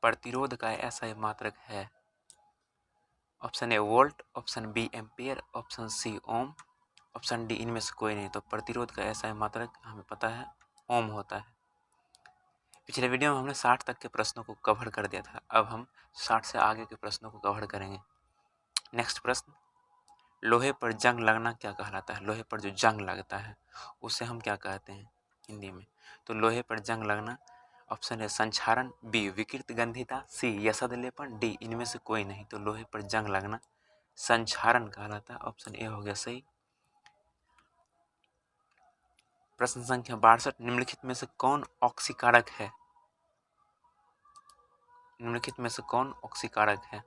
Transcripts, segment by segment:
प्रतिरोध का ऐसा मात्रक है? Option A volt, option B ampere, option C ohm, option D इनमें से कोई नहीं। तो प्रतिरोध का ऐसा मात्रक हमें पता है ओम होता है। पिछले वीडियो में हमने 60 तक के प्रश्नों को कवर कर दिया था, अब हम 60 से आगे के प्रश्नों को कवर करेंगे। नेक्स्ट प्रश्न, लोहे पर जंग लगना क्या कहलाता है? लोहे पर जो जंग लगता है उसे हम क्या कहते हैं हिंदी में? तो लोहे पर जंग लगना, ऑप्शन है संक्षारण, बी विकृत गंधिता, सी यसद लेपन, डी इनमें से कोई नहीं। तो लोहे पर जंग लगना संक्षारण कहलाता है, ऑप्शन ए हो गया सही। प्रश्न संख्या 62, निम्नलिखित में से कौन ऑक्सीकारक है? निम्नलिखित में से कौन ऑक्सीकारक है?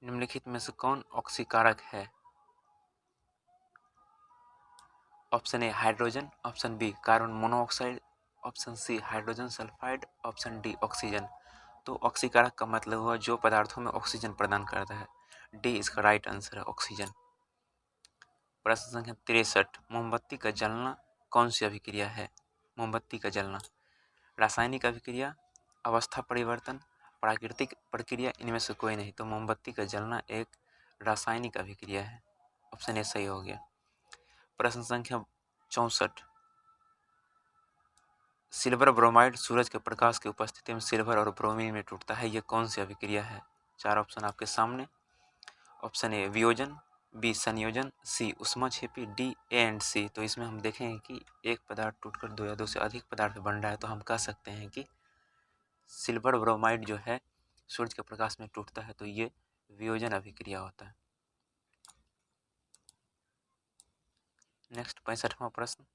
निम्नलिखित में से कौन ऑक्सीकारक है? Option A hydrogen, option B carbon monoxide, option C hydrogen sulphide, option D oxygen. तो ऑक्सीकारक का मतलब हुआ जो पदार्थों में ऑक्सीजन प्रदान करता है। डी इसका राइट आंसर है, ऑक्सीजन। प्रश्न संख्या 63, मोमबत्ती का जलना कौन सी अभिक्रिया है? मोमबत्ती का जलना रासायनिक अभिक्रिया, अवस्था परिवर्तन, प्राकृतिक प्रक्रिया, इनमें से कोई नहीं। तो मोमबत्ती का जलना एक रासायनिक अभिक्रिया है, ऑप्शन ए सही हो गया। प्रश्न संख्या 64, सिल्वर ब्रोमाइड सूरज के प्रकाश की उपस्थिति में सिल्वर और ब्रोमीन में टूटता है, ये कौन सी अभिक्रिया है? चार ऑप्शन आपके सामने। ऑप्शन ए वियोजन, बी संयोजन, सी ऊष्माक्षेपी, डी ए एंड सी। तो इसमें हम देखेंगे कि एक पदार्थ टूटकर दो या दो से अधिक पदार्थ बन रहा है, तो हम कह सकते हैं कि सिल्वर ब्रोमाइड जो है सूरज के प्रकाश में टूटता है, तो ये वियोजन अभिक्रिया होता है। नेक्स्ट 65वां प्रश्न,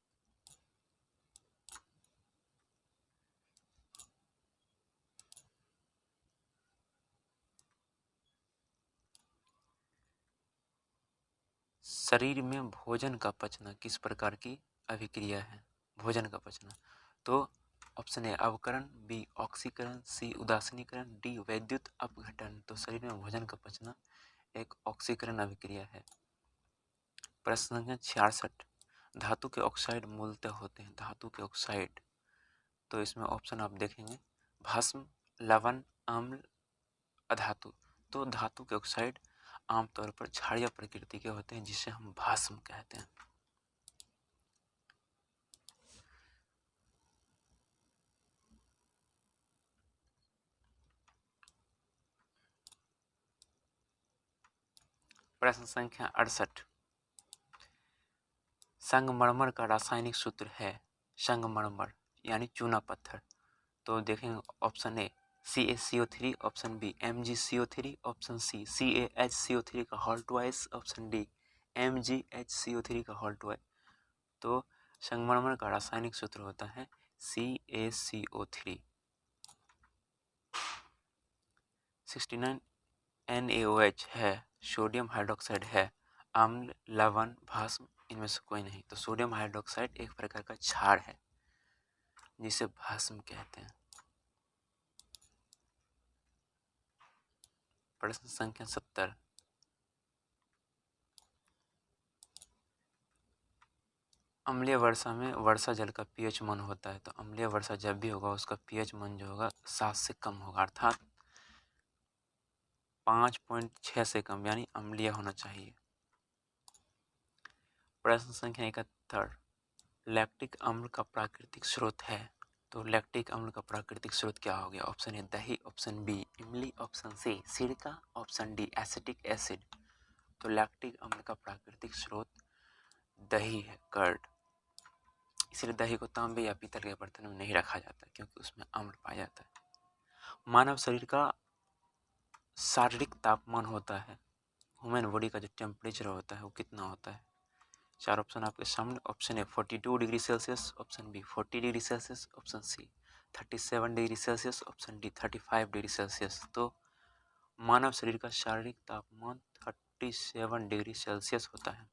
शरीर में भोजन का पचना किस प्रकार की अभिक्रिया है? भोजन का पचना, तो ऑप्शन ए अवकरण, बी ऑक्सीकरण, सी उदासीनीकरण, डी वैद्युत अपघटन। तो शरीर में भोजन का पचना एक ऑक्सीकरण अभिक्रिया है। प्रश्न संख्या 66, धातु के ऑक्साइड मूलतः होते हैं। धातु के ऑक्साइड, तो इसमें ऑप्शन आप देखेंगे भस्म, लवण, अम्ल, अधातु। तो धातु के ऑक्साइड आमतौर पर क्षारीय प्रकृति के होते हैं, जिसे हम भस्म कहते हैं। प्रश्न संख्या 68, संगमरमर का रासायनिक सूत्र है। संगमरमर यानी चूना पत्थर, तो देखेंगे option A CaCO3, option B MgCO3, option C CaHCO3 का whole twice, option D MgHCO3 का होल ट्वाइस। तो संगमरमर का रासायनिक सूत्र होता है CaCO3। 69, NaOH है, सोडियम हाइड्रोक्साइड है, अम्ल, लवण, भस्म, इनमें से कोई नहीं। तो सोडियम हाइड्रोक्साइड एक प्रकार का क्षार है जिसे भस्म कहते हैं। प्रश्न संख्या 70, अम्लीय वर्षा में वर्षा जल का pH मान होता है। तो अम्लीय वर्षा जब भी होगा उसका pH मान जो होगा 7 से कम होगा, अर्थात 5.6 से कम, यानी अम्लीय होना चाहिए। प्रश्न संख्या 71, लैक्टिक अम्ल का प्राकृतिक स्रोत है। तो लैक्टिक अम्ल का प्राकृतिक स्रोत क्या हो गया? ऑप्शन ए दही, ऑप्शन बी इमली, ऑप्शन सी सिरका, ऑप्शन डी एसिटिक एसिड। तो लैक्टिक अम्ल का प्राकृतिक स्रोत दही है, कर्ड। इसलिए दही को तांबे या पीतल के बर्तन में नहीं रखा जाता क्योंकि उसमें अम्ल पाया जाता है। मानव शरीर का शारीरिक तापमान होता है, ह्यूमन बॉडी का जो टेम्परेचर होता है वो कितना होता है? चार ऑप्शन आपके सामने। Option A 42 degree Celsius, option B 40 degree Celsius, option C 37 degree Celsius, option D 35 degree Celsius. तो मानव शरीर का शारीरिक तापमान 37 डिग्री सेल्सियस होता है।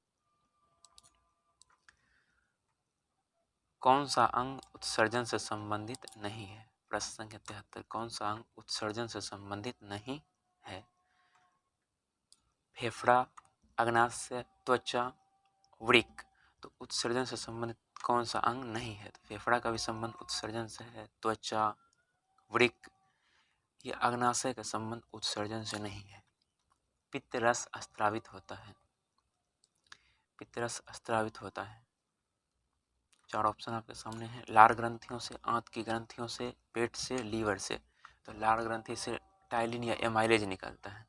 कौन सा अंग उत्सर्जन से संबंधित नहीं है? प्रश्न संख्या 73, कौन सा अंग उत्सर्जन से संबंधित नहीं है? फेफड़ा, अग्नाशय, त्वचा, वृक्क। तो उत्सर्जन से संबंधित कौन सा अंग नहीं है? तो फेफड़ा का भी संबंध उत्सर्जन से है, त्वचा, वृक्क, ये अग्नाशय का संबंध उत्सर्जन से नहीं है। पित्त रस स्त्रावित होता है, पित्त रस स्त्रावित होता है। 4 ऑप्शन आपके सामने हैं। लार ग्रंथियों से, आंत की ग्रंथियों से, पेट से, लीवर से। तो लार ग्रंथि से टाइलिन या एमाइलेज निकलता है,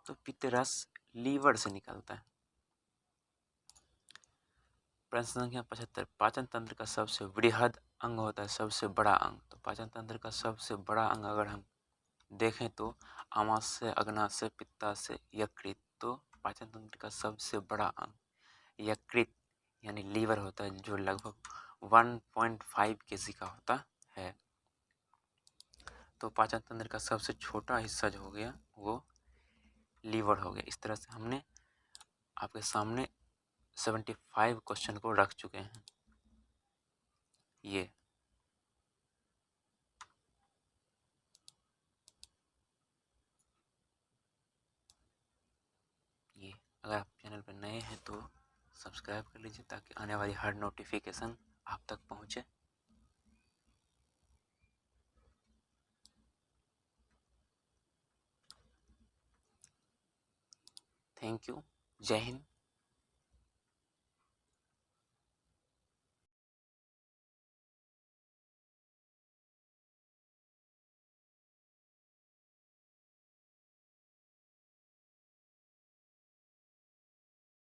तो पित्त रस लीवर से निकलता है। प्रश्न संख्या 75, पाचन तंत्र का सबसे वृहद अंग होता है, सबसे बड़ा अंग। तो पाचन तंत्र का सबसे बड़ा अंग अगर हम देखें तो आमाशय, अग्नाशय, पित्ताशय, यकृत। तो पाचन तंत्र का सबसे बड़ा अंग यकृत यानी लीवर होता है, जो लगभग 1.5 kg का होता है। तो पाचन तंत्र का सबसे छोटा हिस्सा जो हो गया वो लीवर हो गया। इस तरह से हमने आपके सामने 75 क्वेश्चन को रख चुके हैं। ये अगर आप चैनल पर नए हैं तो सब्सक्राइब कर लीजिए ताकि आने वाली हर नोटिफिकेशन आप तक पहुंचे। Thank you. जय हिंद।